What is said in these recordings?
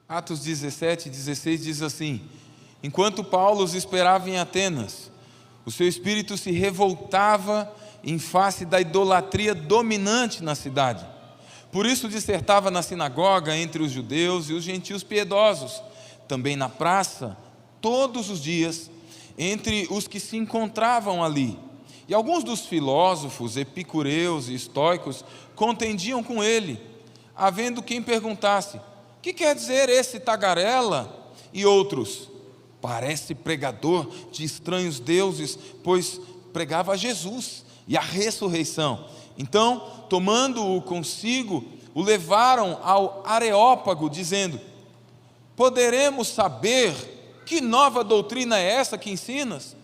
Atos 17, 16 diz assim: enquanto Paulo os esperava em Atenas, o seu espírito se revoltava em face da idolatria dominante na cidade. Por isso dissertava na sinagoga entre os judeus e os gentios piedosos, também na praça, todos os dias, entre os que se encontravam ali. E alguns dos filósofos, epicureus e estoicos contendiam com ele, havendo quem perguntasse: que quer dizer esse tagarela? E outros: parece pregador de estranhos deuses, pois pregava a Jesus e a ressurreição. Então, tomando-o consigo, o levaram ao Areópago, dizendo: poderemos saber que nova doutrina é essa que ensinas?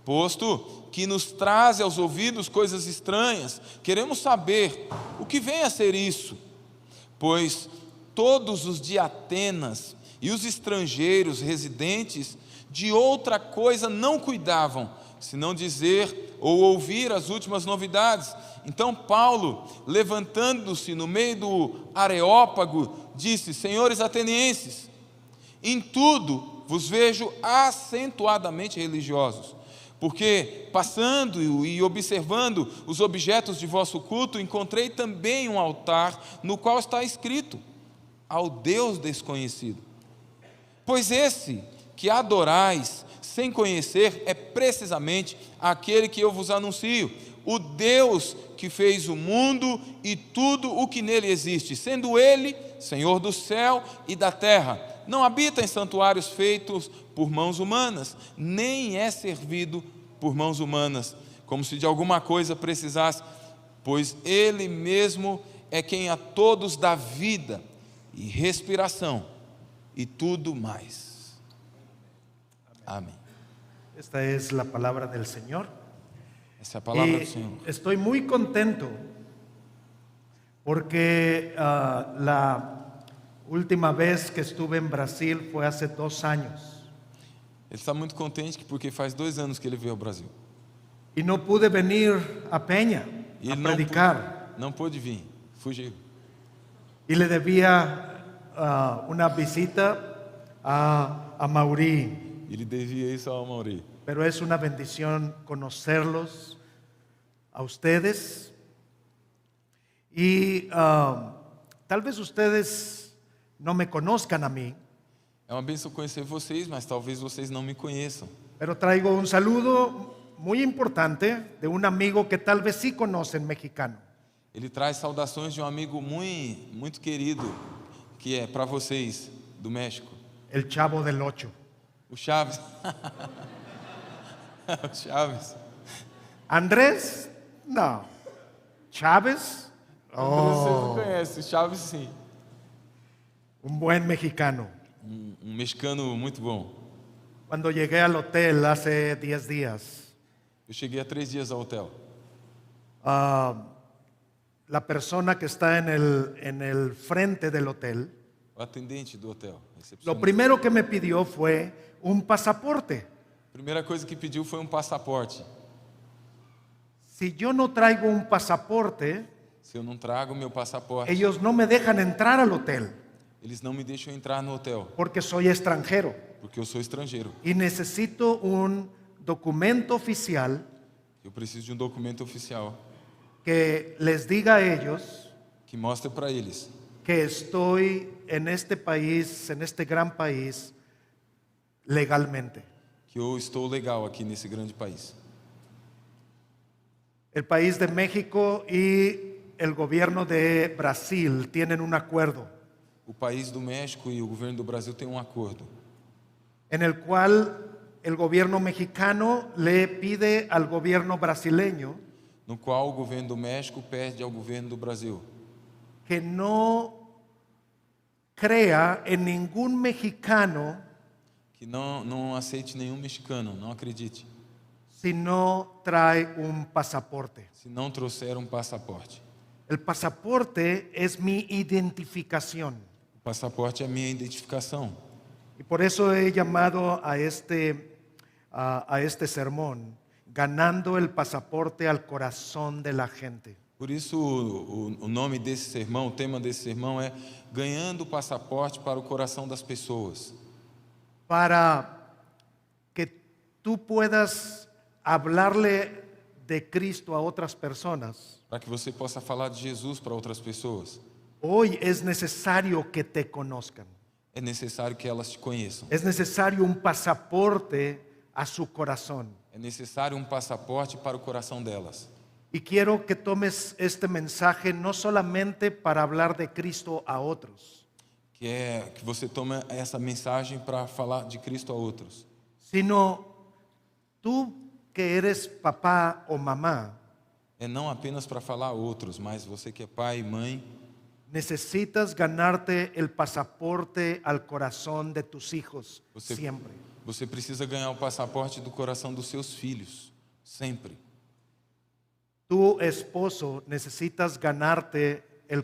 Posto que nos traz aos ouvidos coisas estranhas, queremos saber o que vem a ser isso. Pois todos os de Atenas e os estrangeiros residentes de outra coisa não cuidavam, senão dizer ou ouvir as últimas novidades. Então Paulo, levantando-se no meio do Areópago, disse: senhores atenienses, em tudo vos vejo acentuadamente religiosos, porque passando e observando os objetos de vosso culto, encontrei também um altar no qual está escrito: ao Deus desconhecido. Pois esse que adorais sem conhecer é precisamente aquele que eu vos anuncio, o Deus que fez o mundo e tudo o que nele existe, sendo ele Senhor do céu e da terra. Não habita em santuários feitos por mãos humanas, nem é servido por mãos humanas, como se de alguma coisa precisasse, pois ele mesmo é quem a todos dá vida e respiração e tudo mais. Amém. Esta es la palabra del Señor. Essa é a palavra do Senhor. Estoy muy contento porque la última vez que estuve en Brasil fue hace 2 años. Ele está muito contente porque faz 2 anos que ele veio ao Brasil. Y no pude venir a Peña E a ele predicar. não pôde vir, fugiu. Y le debía una visita a Maurí. Ele devia isso ao Mauri. Pero es una bendición conocerlos a ustedes. Y tal vez ustedes no me conozcan a mí, É uma bênção conhecer vocês, mas talvez vocês não me conheçam. pero traigo un saludo muy importante de un amigo que tal vez sí conocen, mexicano. Ele traz saudações de um amigo muito querido, que é para vocês, do México. El Chavo del Ocho. O Chaves. O Chaves. Andrés, no. Chávez, Vocês não conhecem, o Chaves sim. un buen mexicano. Um mexicano muito bom. Cuando llegué al hotel hace 10 días, Eu cheguei há 3 dias ao hotel. la persona que está en el frente del hotel, O atendente do hotel, lo recepcionista. primero que me pidió fue un pasaporte. A primeira coisa que pediu foi um passaporte. Si yo no traigo un pasaporte, Se eu não trago meu passaporte, ellos no me dejan entrar al hotel eles não me deixam entrar no hotel, porque soy extranjero porque eu sou estrangeiro. y necesito un documento oficial Eu preciso de um documento oficial que les diga a ellos que mostre para eles que estoy en este país, en este gran país, legalmente. que eu estou legal aqui nesse grande país. El país de México y el gobierno de Brasil tienen un acuerdo O país do México e o governo do Brasil têm um acordo, en el cual el gobierno mexicano le pide al gobierno brasileño no qual o governo do México pede ao governo do Brasil que no crea en ningún mexicano que não aceite nenhum mexicano, não acredite, si no trae un pasaporte. se não trouxer um passaporte. El pasaporte es mi identificación. O passaporte é a minha identificação. Y por eso he llamado a este sermón, ganando el pasaporte al corazón de la gente. Por isso, o nome desse sermão, o tema desse sermão é Ganhando o Passaporte para o Coração das Pessoas. Para que tú puedas hablarle de Cristo a otras personas, Para que você possa falar de Jesus para outras pessoas, hoy es necesario que te conozcan. é necessário que elas te conheçam. Es necesario un pasaporte a su corazón. É necessário um passaporte para o coração delas. Y quiero que tomes este mensaje no solamente para hablar de Cristo a otros, Que você tome essa mensagem para falar de Cristo a outros. sino tú que eres papá o mamá, É não apenas para falar a outros, mas você que é pai e mãe, necesitas ganarte el pasaporte al corazón de tus hijos Você- siempre. você precisa ganhar o passaporte do coração dos seus filhos, sempre. Tu esposo necesitas ganarte el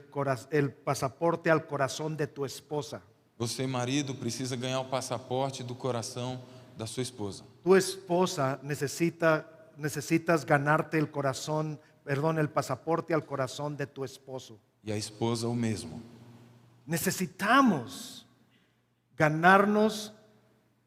pasaporte al corazón de tu esposa. Você, marido, precisa ganhar o passaporte do coração da sua esposa. Tu esposa necesitas ganarte el pasaporte al corazón de tu esposo. E a esposa o mesmo. Necesitamos ganarnos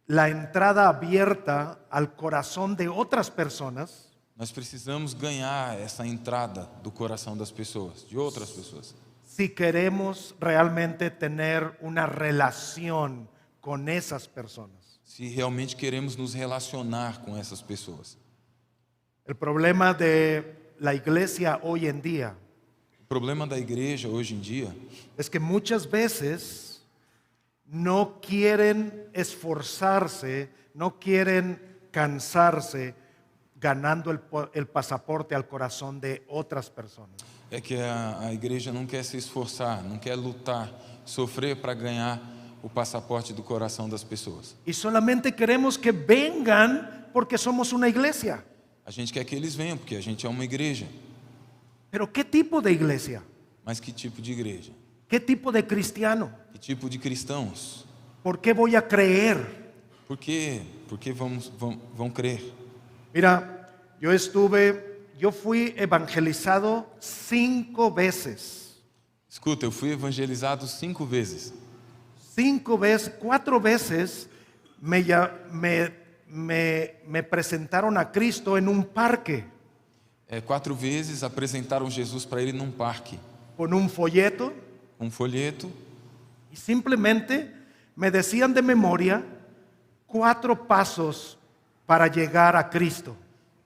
la entrada abierta al corazón de otras personas Nós precisamos ganhar essa entrada do coração das pessoas, de outras pessoas. si queremos realmente tener una relación con esas personas. Se realmente queremos nos relacionar com essas pessoas. El problema de la iglesia hoy en día O problema da igreja hoje em dia es que muchas veces no quieren esforzarse, no quieren cansarse ganando el pasaporte al corazón de otras personas. é que a igreja não quer se esforçar, não quer lutar, sofrer para ganhar o passaporte do coração das pessoas. Y solamente queremos que vengan porque somos una iglesia. A gente quer que eles venham, porque a gente é uma igreja. Pero ¿qué tipo de iglesia? Mas que tipo de igreja? ¿Qué tipo de cristiano? Que tipo de cristãos? ¿Por qué voy a creer? Por quê? Porque vão crer. Mira, yo fui evangelizado 5 veces. Escuta, eu fui evangelizado 5 vezes. 5 veces, 4 veces me presentaron a Cristo en un parque 4 vezes apresentaram Jesus para ele num parque, con un folleto com um folheto, y simplemente me decían de memoria 4 pasos para llegar a Cristo.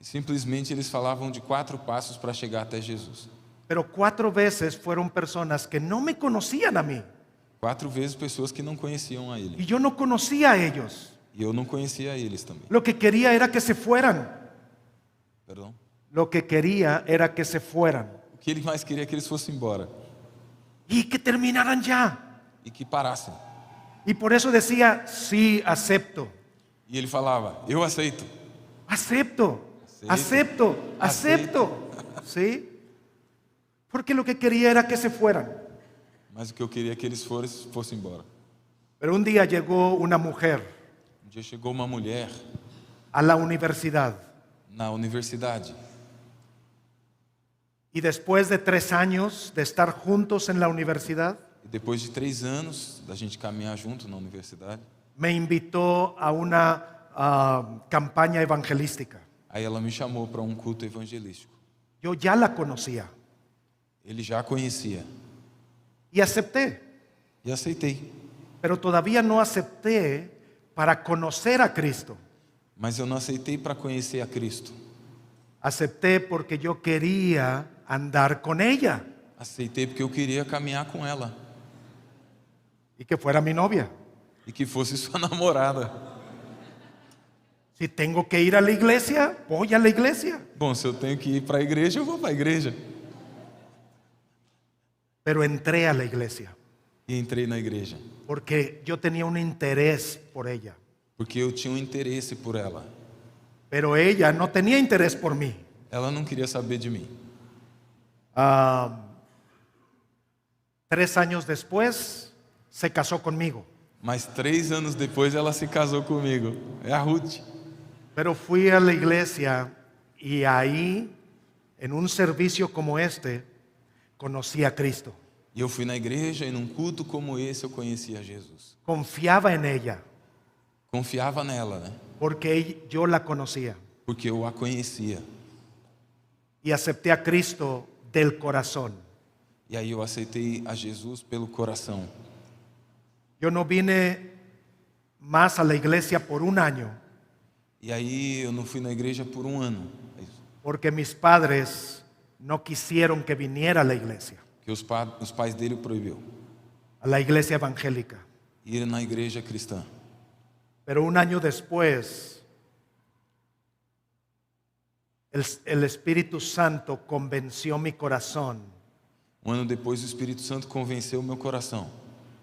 e simplesmente eles falavam de 4 passos para chegar até Jesus. Pero 4 veces fueron personas que no me conocían a mí 4 vezes pessoas que não conheciam a y ele. yo no conocía a ellos. E eu não conhecia a eles também. Lo que quería era que se fueran. Perdão? Lo que quería era que se fueran O que ele mais queria é que eles fossem embora y que terminaran ya. e que parassem. Y por eso decía, sí, acepto, E ele falava: eu aceito. acepto, Aceito. acepto, ¿sí? Porque lo que quería era que se fueran. Mas o que eu queria é que eles fossem embora. Pero un día llegó una mujer Um dia chegou uma mulher a la universidad na universidade. y después de 3 años de estar juntos en la universidad, E depois de 3 anos da gente caminhar junto na universidade, me invitó a una campaña evangelística. aí ela me chamou para um culto evangelístico. Yo ya la conocía Ele já conhecia. y acepté, E aceitei. pero todavía no acepté para conocer a Cristo. Mas eu não aceitei para conhecer a Cristo. Acepté porque yo quería andar con ella Aceitei porque eu queria caminhar com ela. y que fuera mi novia. E que fosse sua namorada. Si tengo que ir a la iglesia, voy a la iglesia. Bom, se eu tenho que ir para a igreja, eu vou para a igreja. Pero entré a la iglesia E entrei na igreja. porque yo tenía un interés por ella. Porque eu tinha um interesse por ela. Pero ella no tenía interés por mí. Ela não queria saber de mim. 3 años después se casó conmigo. Mas 3 anos depois ela se casou comigo. É a Ruth. Pero fui a la iglesia y ahí, en un servicio como este, conocí a Cristo. E eu fui na igreja e num culto como esse eu conhecia Jesus. Confiaba en ella Confiava nela, né? porque yo la conocía. Porque eu a conhecia. Y acepté a Cristo del corazón. E aí eu aceitei a Jesus pelo coração. Yo no vine más a la iglesia por un año E aí eu não fui na igreja por um ano. porque mis padres no quisieron que viniera a la iglesia, Que os pais dele o proibiu. a la iglesia evangélica. Ir na igreja cristã. Pero un año después, el Espíritu Santo convenció mi corazón Um ano depois o Espírito Santo convenceu o meu coração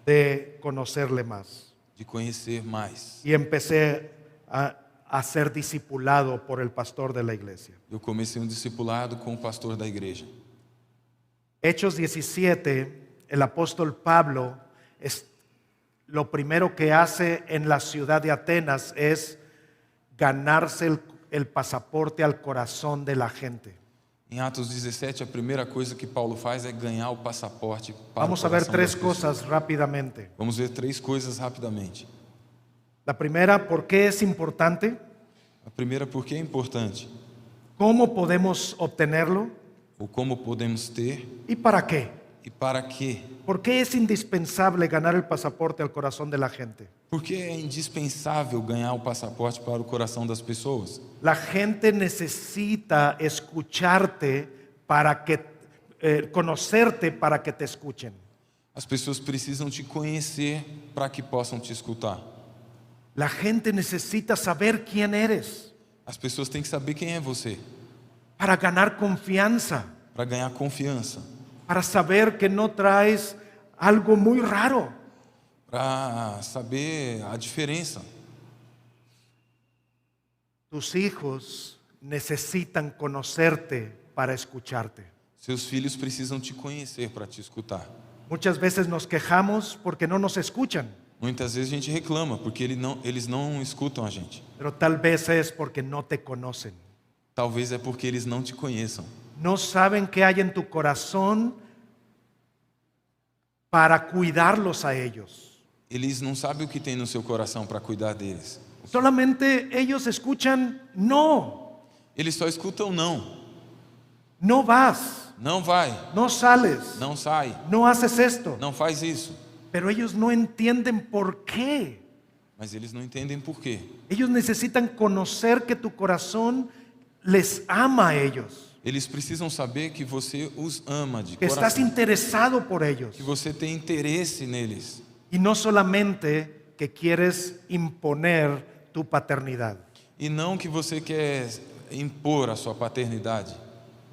de conocerle más. de conhecer mais. Y empecé a ser discipulado por el pastor de la iglesia. Eu comecei um discipulado com o pastor da igreja. Hechos 17, el apóstol Pablo, lo primero que hace en la ciudad de Atenas es ganarse el pasaporte al corazón de la gente. Em Atos 17, a primeira coisa que Paulo faz é ganhar o passaporte para Vamos o a ver coração tres das pessoas. cosas rápidamente. Vamos ver três coisas rapidamente. La primera, ¿por qué es importante? A primeira, por que é importante? ¿Cómo podemos obtenerlo? Ou como podemos ter ¿Y para qué? e para quê? ¿Por qué es indispensable ganar el pasaporte al corazón de la gente? Porque é indispensável ganhar o passaporte para o coração das pessoas. La gente necesita escucharte para que, conocerte para que te escuchen. As pessoas precisam te conhecer para que possam te escutar. La gente necesita saber quién eres As pessoas têm que saber quem é você, para ganar confianza, para ganhar confiança, para saber que no traes algo muy raro. para saber a diferença. Tus hijos necesitan conocerte para escucharte. Seus filhos precisam te conhecer para te escutar. Muchas veces nos quejamos porque no nos escuchan, Muitas vezes a gente reclama porque eles não escutam a gente. pero tal vez es porque no te conocen. Talvez é porque eles não te conheçam. No saben qué hay en tu corazón para cuidarlos a ellos. Eles não sabem o que tem no seu coração para cuidar deles. Solamente ellos escuchan, no, Eles só escutam não. no vas, Não vai, no sales, não sai, no haces esto. não faz isso. Pero ellos no entienden por qué. Mas eles não entendem por quê. Ellos necesitan conocer que tu corazón les ama a ellos, Eles precisam saber que você os ama de que estás coração, interesado por ellos. que você tem interesse neles. Y no solamente que quieres imponer tu paternidad. E não que você quer impor a sua paternidade.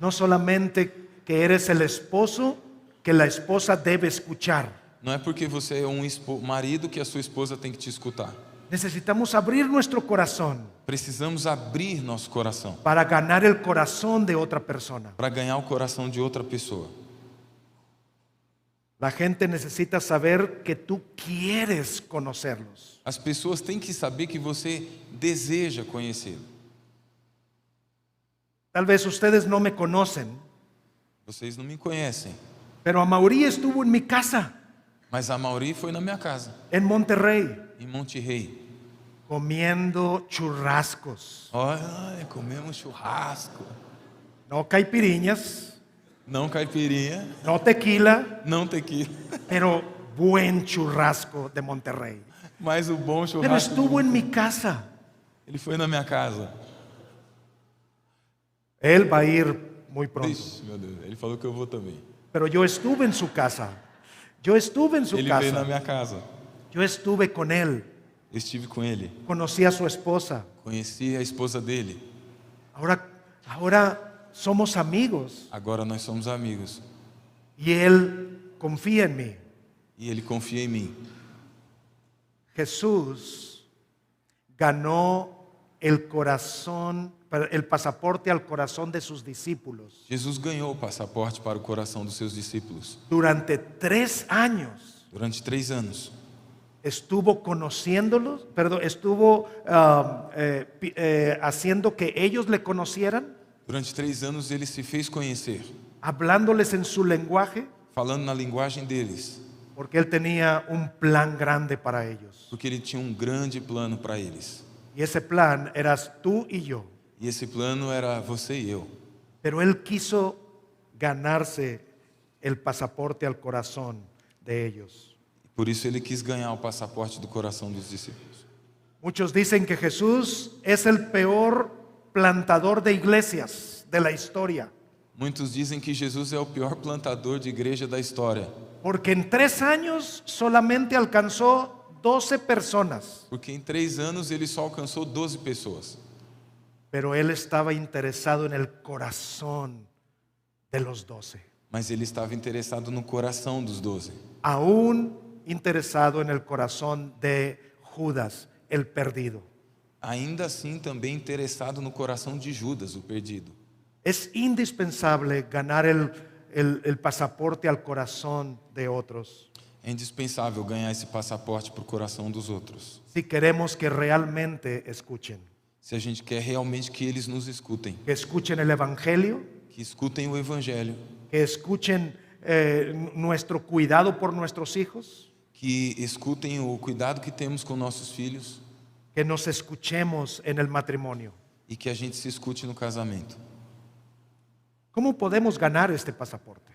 No solamente que eres el esposo que la esposa debe escuchar. Não é porque você é um marido que a sua esposa tem que te escutar. Necesitamos abrir nuestro corazón Precisamos abrir nosso coração para ganar el corazón de otra persona. para ganhar o coração de outra pessoa. La gente necesita saber que tú quieres conocerlos. As pessoas têm que saber que você deseja conhecê-lo. Tal vez ustedes no me conocen, Vocês não me conhecem, pero Amaury estuvo en mi casa, mas a Mauri foi na minha casa, en Monterrey, em Monte Rei. comiendo churrascos. Olha, comemos churrasco. No caipirinhas, Não caipirinha, no tequila, não tequila, pero buen churrasco de Monterrey. mas o bom Pero churrasco. estuvo en mi casa. Ele foi na minha casa. Él va a ir muy pronto. Ixi, meu Deus, ele falou que eu vou também. Pero yo estuve en su casa. Yo estuve en su Ele veio na casa. minha casa. Yo estuve con él. Estive com ele. Conocí a su esposa. Conheci a esposa dele. Ahora somos amigos. Agora nós somos amigos. Y él confía en mí. E ele confia em mim. Jesús ganó el corazón, el pasaporte al corazón de sus discípulos Jesus ganhou o passaporte para o coração dos seus discípulos. durante 3 años. Durante 3 anos. Estuvo conociéndolos, estuvo haciendo que ellos le conocieran Durante 3 anos ele se fez conhecer. hablándoles en su lenguaje, falando na linguagem deles, porque Él tenía un plan grande para ellos. porque Ele tinha um grande plano para eles. Y ese plan eras tú y yo. E esse plano era você e eu. Pero Él quiso ganarse el pasaporte al corazón de ellos. Por isso Ele quis ganhar o passaporte do coração dos discípulos. Muchos dicen que Jesús es el peor plantador de iglesias de la historia, Muitos dizem que Jesus é o pior plantador de igreja da história, porque en 3 años solamente alcanzó 12 personas, porque em 3 anos Ele só alcançou 12 pessoas. pero Él estaba interesado en el corazón de los 12, Mas Ele estava interessado no coração dos 12. aún interesado en el corazón de Judas, el perdido. Ainda assim, também interessado no coração de Judas, o perdido. Es indispensable ganar el pasaporte al corazón de otros É indispensável ganhar esse passaporte para o coração dos outros, si queremos que realmente escuchen, se a gente quer realmente que eles nos escutem, que escuchen el Evangelio, que escutem o Evangelho, que escuchen nuestro cuidado por nuestros hijos, que escutem o cuidado que temos com nossos filhos que nos escuchemos en el matrimonio. e que a gente se escute no casamento. ¿Cómo podemos ganar este pasaporte?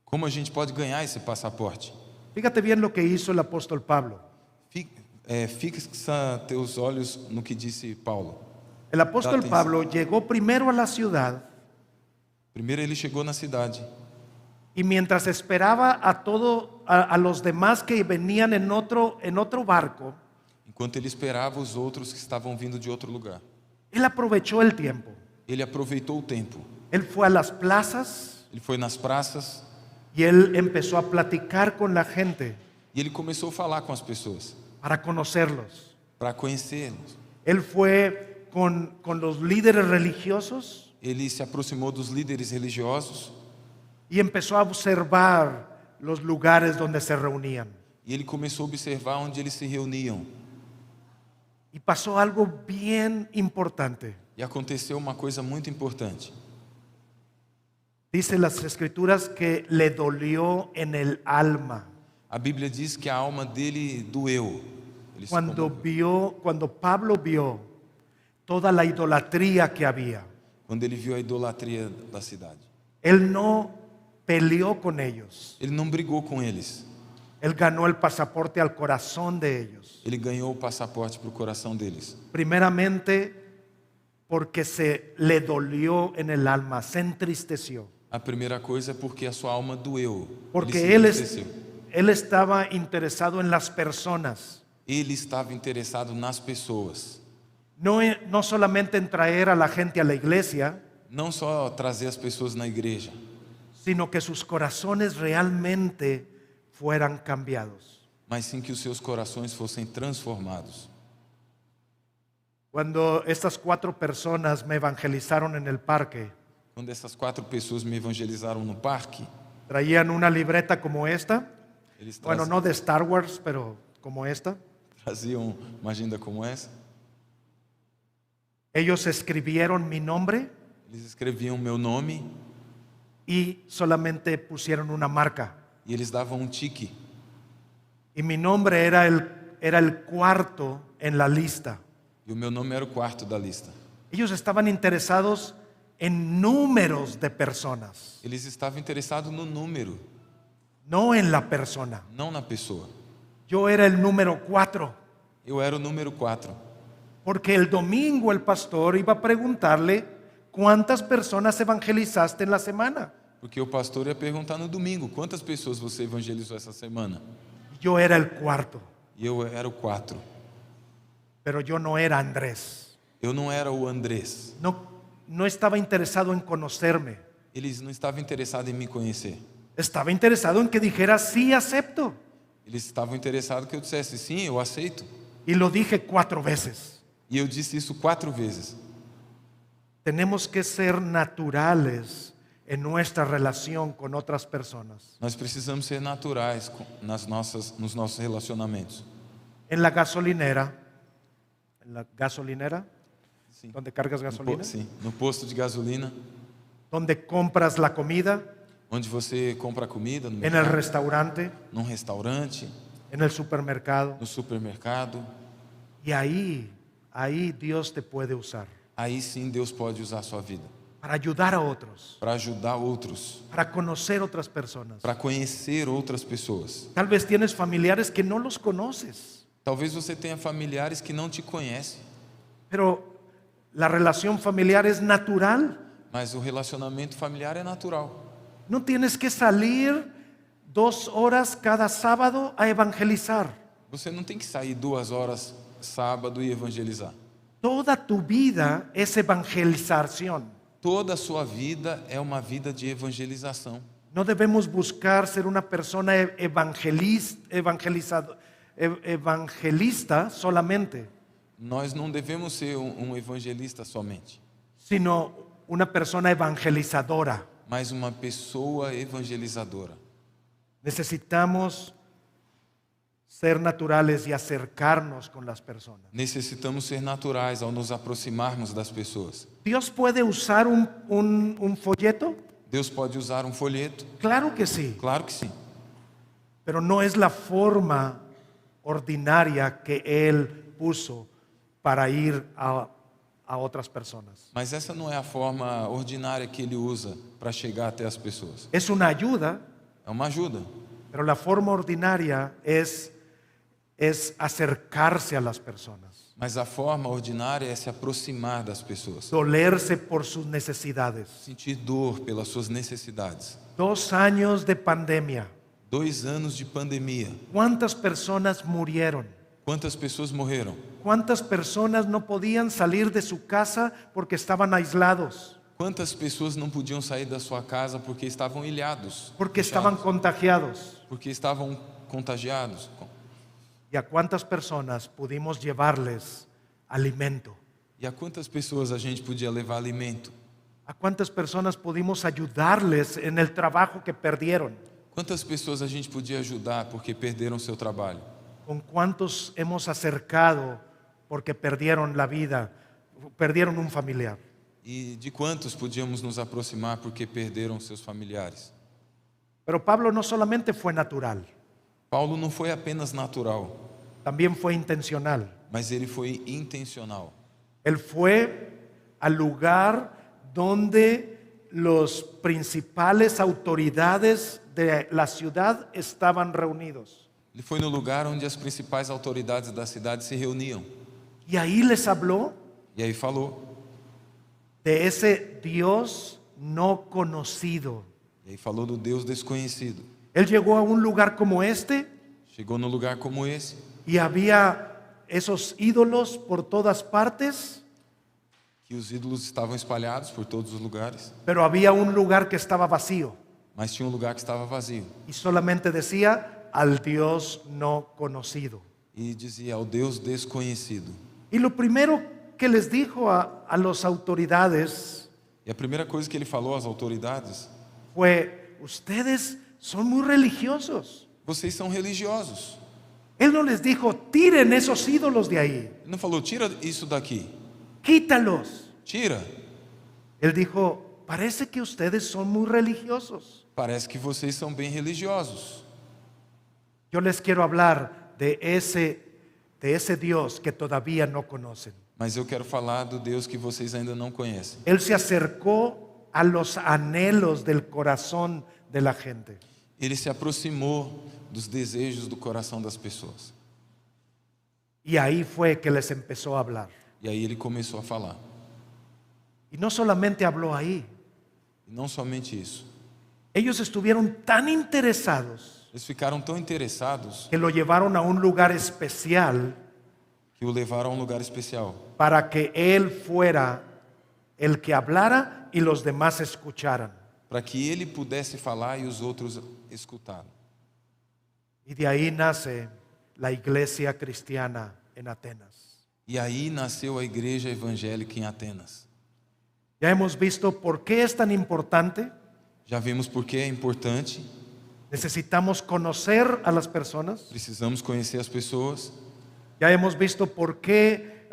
Como a gente pode ganhar esse passaporte? Fíjate bien lo que hizo el apóstol Pablo. Fixa teus olhos no que disse Paulo. El apóstol Dá atenção. Pablo llegó primero a la ciudad Primeiro ele chegou na cidade y mientras esperaba a los demás que venían en otro barco, enquanto ele esperava os outros que estavam vindo de outro lugar. él aprovechó el tiempo. Ele aproveitou o tempo. Él fue a las plazas Ele foi nas praças y él empezó a platicar con la gente e ele começou a falar com as pessoas para conocerlos. para conhecê-los. Él fue con los líderes religiosos Ele se aproximou dos líderes religiosos y empezó a observar los lugares donde se reunían. e ele começou a observar onde eles se reuniam. Y pasó algo bien importante. E aconteceu uma coisa muito importante. Dice las escrituras que le dolió en el alma A Bíblia diz que a alma dele doeu. Ele se comoveu. cuando Pablo vio toda la idolatría que había. Quando ele viu a idolatria da cidade. Él no peleó con ellos. Ele não brigou com eles. Él ganó el pasaporte al corazón de ellos. Ele ganhou o passaporte para o coração deles. Primeramente porque se le dolió en el alma, se entristeció. A primeira coisa é porque a sua alma doeu. Porque Ele se entristeceu. él estaba interesado en las personas. Ele estava interessado nas pessoas. No solamente en traer a la gente a la iglesia, Não só trazer as pessoas na igreja, sino que sus corazones realmente fueran cambiados. mas sim que os seus corações fossem transformados. Cuando estas 4 personas me evangelizaron en el parque, Quando essas 4 pessoas me evangelizaram no parque, traían una libreta como esta, eles bueno, no de Star Wars, pero como esta. traziam uma agenda como essa. Ellos escribieron mi nombre Eles escreviam meu nome y solamente pusieron una marca. e eles davam um tique. Y mi nombre era el cuarto en la lista. E o meu nome era o quarto da lista. Ellos estaban interesados en números de personas, Eles estavam interessados no número, no en la persona. não na pessoa. Yo era el número 4, Eu era o número 4. porque el domingo el pastor iba a preguntarle cuántas personas evangelizaste en la semana. Porque o pastor ia perguntar no domingo: quantas pessoas você evangelizou essa semana? Yo era el cuarto, E eu era o 4. pero yo no era Andrés. Eu não era o Andrés. No estaba interesado en conocerme. Eles não estavam interessados em me conhecer. Estaba interesado en que dijera sí, acepto. Eles estavam interessados que eu dissesse: sim, eu aceito. Y lo dije 4 veces. E eu disse isso 4 vezes. Tenemos que ser naturales en nuestra relación con otras personas. Nós precisamos ser naturais nos nossos relacionamentos. En la gasolinera, Sim. donde cargas gasolina, Sim, no posto de gasolina, donde compras la comida, onde você compra comida no en el mercado, restaurante, num restaurante, en el supermercado. no supermercado. Y ahí Dios te puede usar Aí sim Deus pode usar a sua vida para ayudar a otros, para ajudar outros, para conocer otras personas. para conhecer outras pessoas. Tal vez tienes familiares que no los conoces, Talvez você tenha familiares que não te conhecem, pero la relación familiar es natural. mas o relacionamento familiar é natural. No tienes que salir 2 horas cada sábado a evangelizar. Você não tem que sair 2 horas sábado e evangelizar. Toda tu vida es evangelización. Toda a sua vida é uma vida de evangelização. No debemos buscar ser una persona evangelista solamente, Nós não devemos ser um evangelista somente, sino una persona evangelizadora. mas uma pessoa evangelizadora. Necesitamos ser naturales y acercarnos con las personas. Necessitamos ser naturais ao nos aproximarmos das pessoas. ¿Dios puede usar un folleto? Deus pode usar um folheto? Claro que sí, Claro que sim. pero no es la forma ordinaria que Él puso para ir a otras personas. Mas essa não é a forma ordinária que ele usa para chegar até as pessoas. Es una ayuda, É uma ajuda, pero la forma ordinaria es acercarse a las personas, mas a forma ordinária é se aproximar das pessoas. dolerse por sus necesidades. Sentir dor pelas suas necessidades. 2 años de pandemia. 2 anos de pandemia. ¿Cuántas personas murieron? Quantas pessoas morreram? ¿Cuántas personas no podían salir de su casa porque estaban aislados? Quantas pessoas não podiam sair da sua casa porque estavam ilhados? Porque fechados, estaban contagiados. porque estavam contagiados. ¿Y a cuántas personas pudimos llevarles alimento? E a quantas pessoas a gente podia levar alimento? ¿A cuántas personas pudimos ayudarles en el trabajo que perdieron? Quantas pessoas a gente podia ajudar porque perderam seu trabalho? ¿Con cuántos hemos acercado porque perdieron la vida, perdieron un familiar? E de quantos podíamos nos aproximar porque perderam seus familiares? Pero Pablo no solamente fue natural, Paulo não foi apenas natural, también fue intencional. mas ele foi intencional. Él fue al lugar donde los principales autoridades de la ciudad estaban reunidos. Ele foi no lugar onde as principais autoridades da cidade se reuniam. Y ahí les habló E aí falou. de ese Dios no conocido. E aí falou do Deus desconhecido. Él llegó a un lugar como este Chegou num lugar como esse y había esos ídolos por todas partes, que os ídolos estavam espalhados por todos os lugares, pero había un lugar que estaba vacío mas tinha um lugar que estava vazio. y solamente decía al Dios no conocido. E dizia ao Deus desconhecido. Y lo primero que les dijo a las autoridades E a primeira coisa que ele falou às autoridades: fue: ustedes son muy religiosos. vocês são religiosos. Él no les dijo: tiren esos ídolos de ahí, Ele não falou, tira isso daqui. quítalos. Tira. Él dijo: parece que ustedes son muy religiosos. Parece que vocês são bem religiosos. Yo les quiero hablar de ese Dios que todavía no conocen. Mas eu quero falar do Deus que vocês ainda não conhecem. Él se acercó a los anhelos del corazón de la gente. Ele se aproximou dos desejos do coração das pessoas. Y ahí fue que les empezó a hablar. E aí ele começou a falar. Y no solamente habló ahí. E não somente isso. Ellos estuvieron tan interesados Eles ficaram tão interessados que lo llevaron a un lugar especial que o levaram a um lugar especial, para que él fuera el que hablara y los demás escucharan. para que ele pudesse falar e os outros escutaram. Y de ahí nace la iglesia cristiana en Atenas. E aí nasceu a igreja evangélica em Atenas. Ya hemos visto por qué es tan importante. Já vimos por que é importante. Necesitamos conocer a las personas. Precisamos conhecer as pessoas. Ya hemos visto por qué,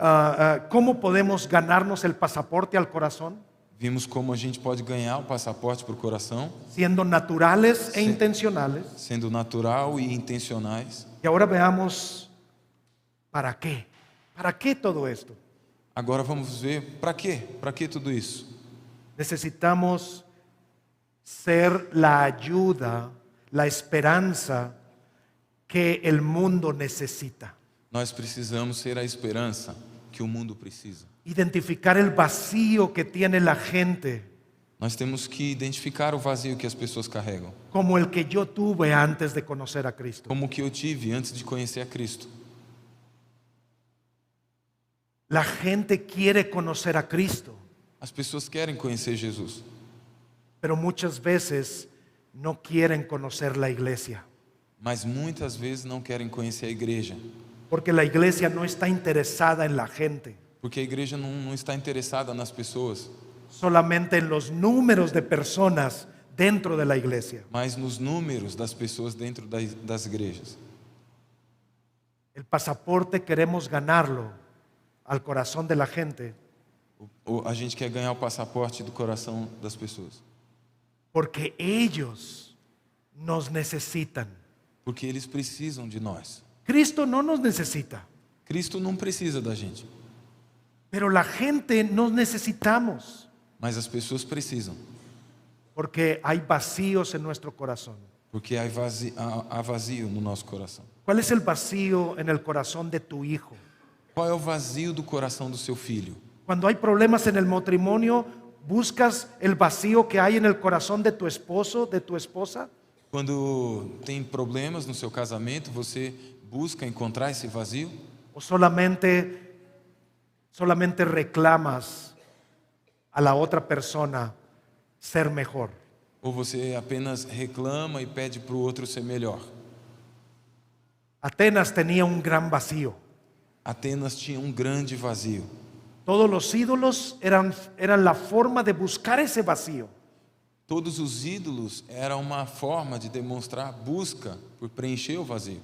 cómo podemos ganarnos el pasaporte al corazón. Vimos como a gente pode ganhar o passaporte para o coração, siendo naturales e Sí. intencionales. sendo natural e intencionais. Y ahora veamos para qué. ¿Para qué todo esto? Agora vamos ver para quê? Para que tudo isso? Necesitamos ser la ayuda, la esperanza que el mundo necesita. Nós precisamos ser a esperança que o mundo precisa. Identificar el vacío que tiene la gente, Nós temos que identificar o vazio que as pessoas carregam, como el que yo tuve antes de conocer a Cristo. como o que eu tive antes de conhecer a Cristo. La gente quiere conocer a Cristo, As pessoas querem conhecer Jesus, pero muchas veces no quieren conocer la iglesia, mas muitas vezes não querem conhecer a igreja, porque la iglesia no está interesada en la gente, porque a igreja não está interessada nas pessoas, solamente en los números de personas dentro de la iglesia. mas nos números das pessoas dentro das igrejas. El pasaporte queremos ganarlo al corazón de la gente A gente quer ganhar o passaporte do coração das pessoas, porque ellos nos necesitan. porque eles precisam de nós. Cristo no nos necesita, Cristo não precisa da gente, pero la gente nos necesitamos mas as pessoas precisam, porque hay vacíos en nuestro corazón. porque há vazio no nosso coração. ¿Cuál es el vacío en el corazón de tu hijo? Qual é o vazio do coração do seu filho? Cuando hay problemas en el matrimonio, ¿buscas el vacío que hay en el corazón de tu esposo, de tu esposa? Quando tem problemas no seu casamento, você busca encontrar esse vazio? ¿O solamente reclamas a la otra persona ser mejor? Ou você apenas reclama e pede para o outro ser melhor? Atenas tenía un gran vacío. Atenas tinha um grande vazio. Todos los ídolos eran la forma de buscar ese vacío. Todos os ídolos eram uma forma de demonstrar busca por preencher o vazio.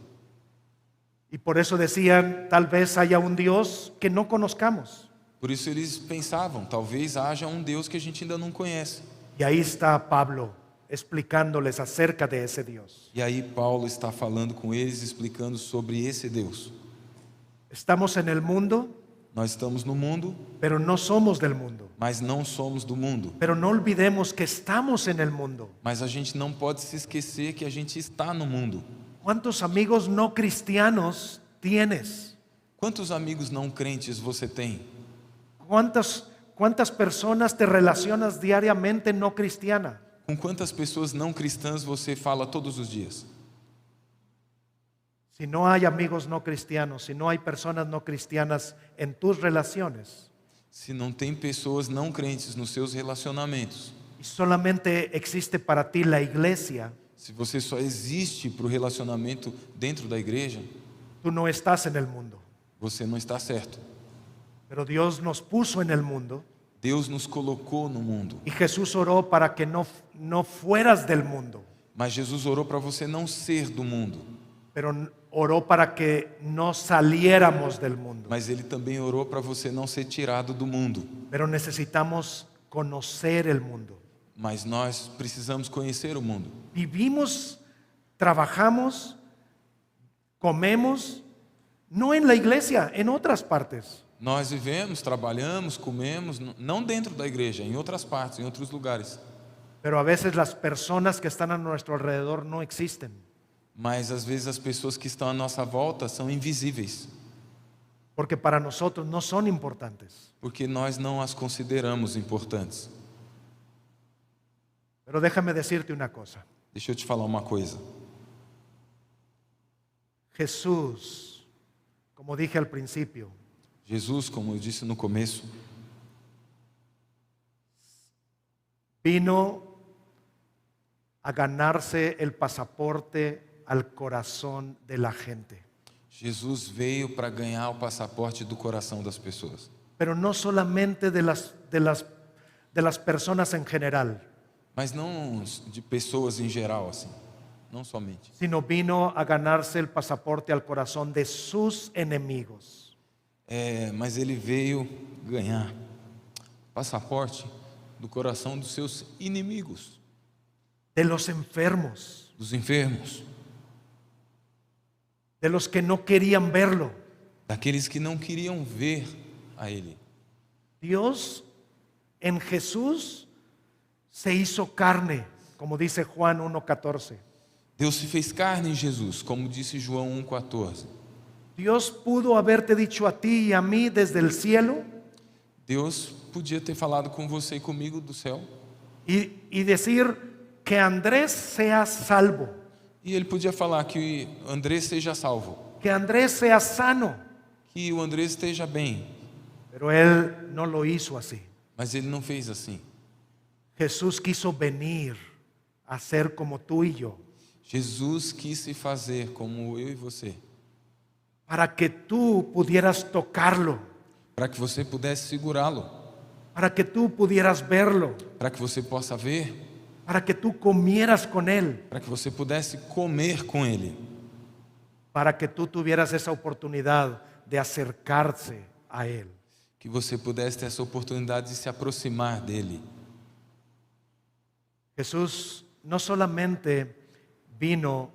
Y por eso decían, tal vez haya un Dios que no conozcamos. Por isso eles pensavam, talvez haja um Deus que a gente ainda não conhece. Y ahí está Pablo explicándoles acerca de ese Dios. E aí Paulo está falando com eles, explicando sobre esse Deus. Estamos en el mundo, Nós estamos no mundo, pero no somos del mundo. mas não somos do mundo. Pero no olvidemos que estamos en el mundo. Mas a gente não pode se esquecer que a gente está no mundo. ¿Cuántos amigos no cristianos tienes? Quantos amigos não crentes você tem? ¿Cuántas personas te relacionas diariamente no cristiana? Com quantas pessoas não cristãs você fala todos os dias? Si no hay amigos no cristianos, si no hay personas no cristianas en tus relaciones, Se não tem pessoas não crentes nos seus relacionamentos, y solamente existe para ti la iglesia, se você só existe para o relacionamento dentro da igreja, tú no estás en el mundo. você não está certo. Pero Dios nos puso en el mundo Deus nos colocou no mundo, y Jesús oró para que no fueras del mundo, mas Jesus orou para você não ser do mundo, pero oró para que no saliéramos del mundo. mas Ele também orou para você não ser tirado do mundo. Pero necesitamos conocer el mundo. Mas nós precisamos conhecer o mundo. Vivimos, trabajamos, comemos, no en la iglesia, en otras partes. Nós vivemos, trabalhamos, comemos, não dentro da igreja, em outras partes, em outros lugares. Pero a veces las personas que están a nuestro alrededor no existen. Mas às vezes as pessoas que estão à nossa volta são invisíveis, Porque para nosotros no son importantes. porque nós não as consideramos importantes. Pero déjame decirte una cosa. Deixa eu te falar uma coisa. Jesús, como dije al principio, Jesus, como eu disse no começo, vino a ganarse el pasaporte al corazón de la gente. Jesus veio para ganhar o passaporte do coração das pessoas. Pero no solamente de las personas en general, Mas não de pessoas em geral, assim. Não somente. sino vino a ganarse el pasaporte al corazón de sus enemigos. Mas ele veio ganhar passaporte do coração dos seus inimigos, de los enfermos, dos enfermos, de los que no querían verlo. daqueles que não queriam ver a Ele. Dios en Jesús se hizo carne, como dice Juan 1:14. Deus se fez carne em Jesus, como disse João 1,14. Dios pudo haberte dicho a ti y a mí desde el cielo Deus podia ter falado com você e comigo do céu, y decir que Andrés sea salvo, e Ele podia falar que o Andrés seja salvo, que Andrés sea sano, que o Andrés esteja bem, pero Él no lo hizo así. mas Ele não fez assim. Jesús quiso venir a ser como tú y yo, Jesus quis se fazer como eu e você, para que tú pudieras tocarlo, para que você pudesse segurá-lo, para que tú pudieras verlo, para que você possa ver, para que tú comieras con Él, para que você pudesse comer com Ele, para que tú tuvieras esa oportunidad de acercarse a Él. que você pudesse ter essa oportunidade de se aproximar dEle. Jesús no solamente vino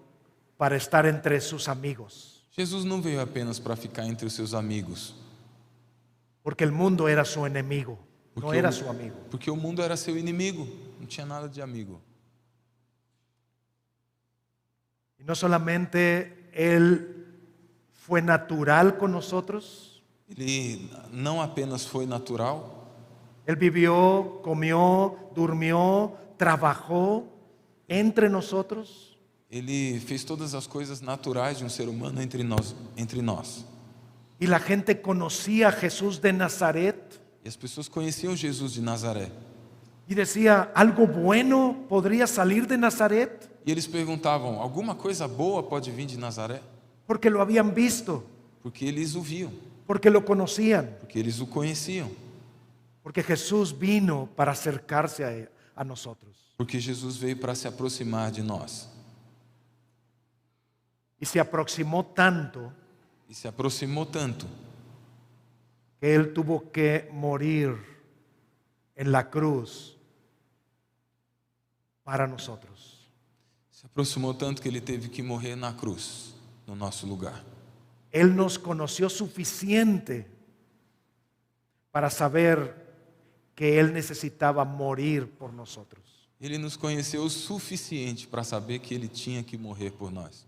para estar entre sus amigos, Jesus não veio apenas para ficar entre os seus amigos, porque el mundo era su enemigo, no porque era su amigo. porque o mundo era seu inimigo, não tinha nada de amigo. Y no solamente Él fue natural con nosotros, Ele não apenas foi natural, Él vivió, comió, durmió, trabajó entre nosotros, Ele fez todas as coisas naturais de um ser humano entre nós. y la gente conocía a Jesús de Nazaret E as pessoas conheciam Jesus de Nazaré. y decía, ¿algo bueno podría salir de Nazaret? E eles perguntavam, alguma coisa boa pode vir de Nazaré? Porque lo habían visto, Porque eles o viam, porque lo conocían, porque eles o conheciam. porque Jesús vino para acercarse a nosotros. Porque Jesus veio para se aproximar de nós. Y se aproximó tanto E se aproximou tanto que Él tuvo que morir en la cruz para nosotros. Se aproximou tanto que Ele teve que morrer na cruz, no nosso lugar. Él nos conoció suficiente para saber que Él necesitaba morir por nosotros. Ele nos conheceu o suficiente para saber que Ele tinha que morrer por nós.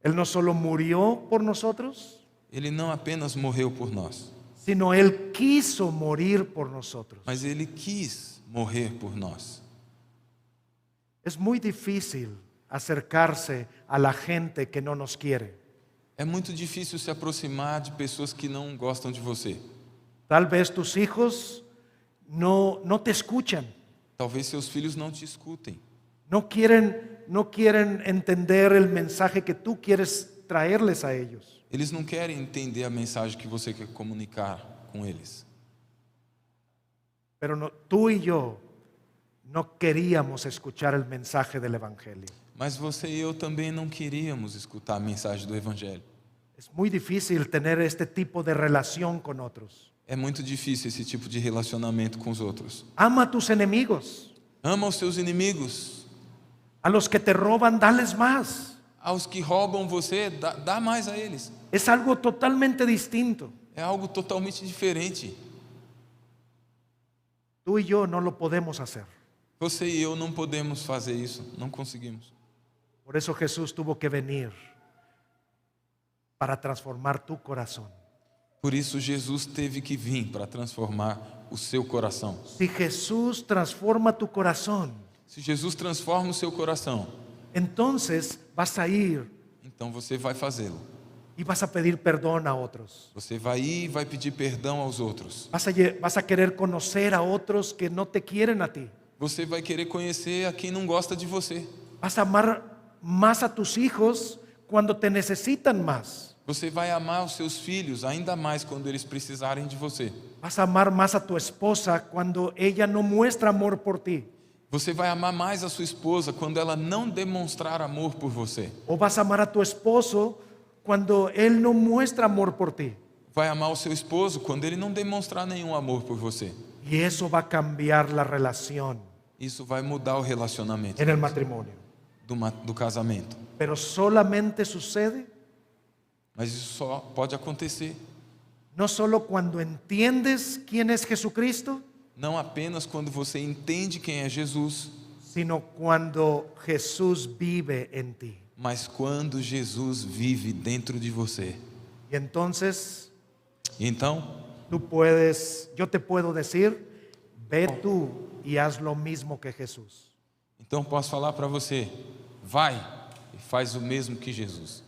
Él no solo murió por nosotros, Ele não apenas morreu por nós, sino Él quiso morir por nosotros. mas Ele quis morrer por nós. Es muy difícil acercarse a la gente que no nos quiere. É muito difícil se aproximar de pessoas que não gostam de você. Tal vez tus hijos no te escuchan, Talvez seus filhos não te escutem. no quieren entender el mensaje que tú quieres traerles a ellos. Eles não querem entender a mensagem que você quer comunicar com eles. Pero tú y yo no queríamos escuchar el mensaje del Evangelio. Mas você e eu também não queríamos escutar a mensagem do Evangelho. Es muy difícil tener este tipo de relación con otros. É muito difícil esse tipo de relacionamento com os outros. Ama a tus enemigos. Ama os seus inimigos. A los que te roban, dales más. Aos que roubam você, dá mais a eles. Es algo totalmente distinto. É algo totalmente diferente. Tú y yo no lo podemos hacer. Você e eu não podemos fazer isso, não conseguimos. Por eso Jesús tuvo que venir para transformar tu corazón. Por isso Jesus teve que vir para transformar o seu coração. Si Jesús transforma tu corazón, Se Jesus transforma o seu coração, entonces vas a ir então você vai fazê-lo. y vas a pedir perdón a otros. Você vai ir e vai pedir perdão aos outros. Vas a querer conocer a otros que no te quieren a ti. Você vai querer conhecer a quem não gosta de você. Vas a amar más a tus hijos cuando te necesitan más. Você vai amar os seus filhos ainda mais quando eles precisarem de você. Vas a amar más a tu esposa cuando ella no muestra amor por ti. Você vai amar mais a sua esposa quando ela não demonstrar amor por você. O vas a amar a tu esposo cuando él no muestra amor por ti. Vai amar o seu esposo quando ele não demonstrar nenhum amor por você. Y eso va a cambiar la relación Isso vai mudar o relacionamento en el matrimonio. do casamento. Pero solamente sucede Mas isso só pode acontecer no solo cuando entiendes quién es Jesucristo, não apenas quando você entende quem é Jesus, sino cuando Jesús vive en ti. mas quando Jesus vive dentro de você. Y entonces E então, yo te puedo decir, ve tú y haz lo mismo que Jesús. posso falar para você, vai e faz o mesmo que Jesus.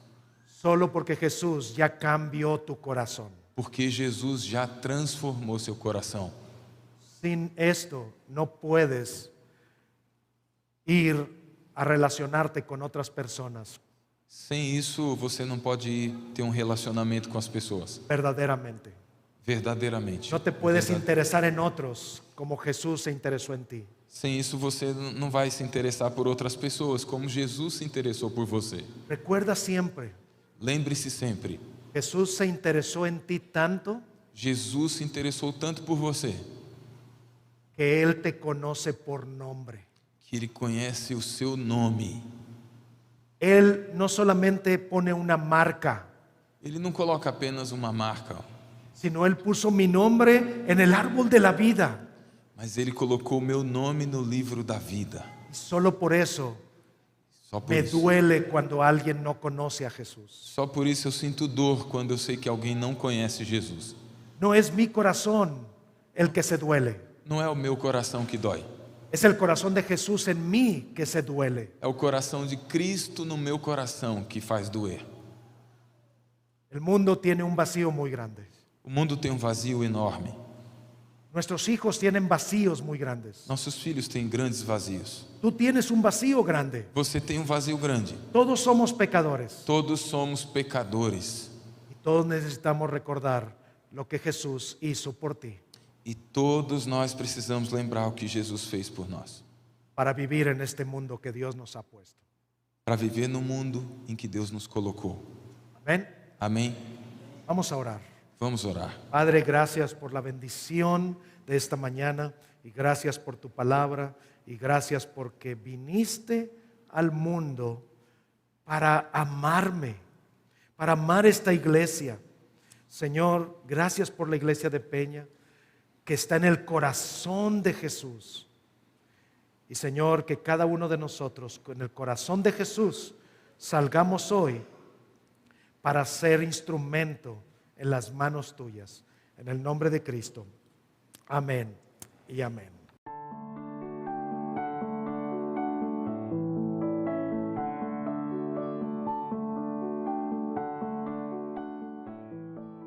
Solo porque Jesús ya cambió tu corazón. Porque Jesus já transformou seu coração. Sin esto no puedes ir a relacionarte con otras personas Sem isso, você não pode ir ter um relacionamento com as pessoas, verdaderamente. verdadeiramente. No te puedes Verdade- interesar en otros como Jesús se interesó en ti. Sem isso, você não vai se interessar por outras pessoas, como Jesus se interessou por você. Recuerda siempre, Lembre-se sempre, Jesús se interesó en ti tanto Jesus se interessou tanto por você, que Él te conoce por nombre. que Ele conhece o seu nome. Él no solamente pone una marca, Ele não coloca apenas uma marca, sino Él puso mi nombre en el árbol de la vida. mas Ele colocou o meu nome no livro da vida. Y solo por eso Só por me isso. duele cuando alguien no conoce a Jesús. Só por isso eu sinto dor quando eu sei que alguém não conhece Jesus. No es mi corazón el que se duele, Não é o meu coração que dói, es el corazón de Jesús en mí que se duele. é o coração de Cristo no meu coração que faz doer. El mundo tiene un vacío muy grande. O mundo tem um vazio enorme. Nuestros hijos tienen vacíos muy grandes. Nossos filhos têm grandes vazios. Tú tienes un vacío grande. Você tem um vazio grande. Todos somos pecadores Todos somos pecadores y todos necesitamos recordar lo que Jesús hizo por ti e todos nós precisamos lembrar o que Jesus fez por nós, para vivir en este mundo que Dios nos ha puesto. para viver no mundo em que Deus nos colocou. Amén. Amém? Vamos a orar. Vamos orar. Padre, gracias por la bendición de esta mañana y gracias por tu palabra y gracias porque viniste al mundo para amarme, para amar esta iglesia. Señor, gracias por la iglesia de Peña que está en el corazón de Jesús. Y Señor, que cada uno de nosotros con el corazón de Jesús salgamos hoy para ser instrumento en las manos tuyas. En el nombre de Cristo. Amén y amén.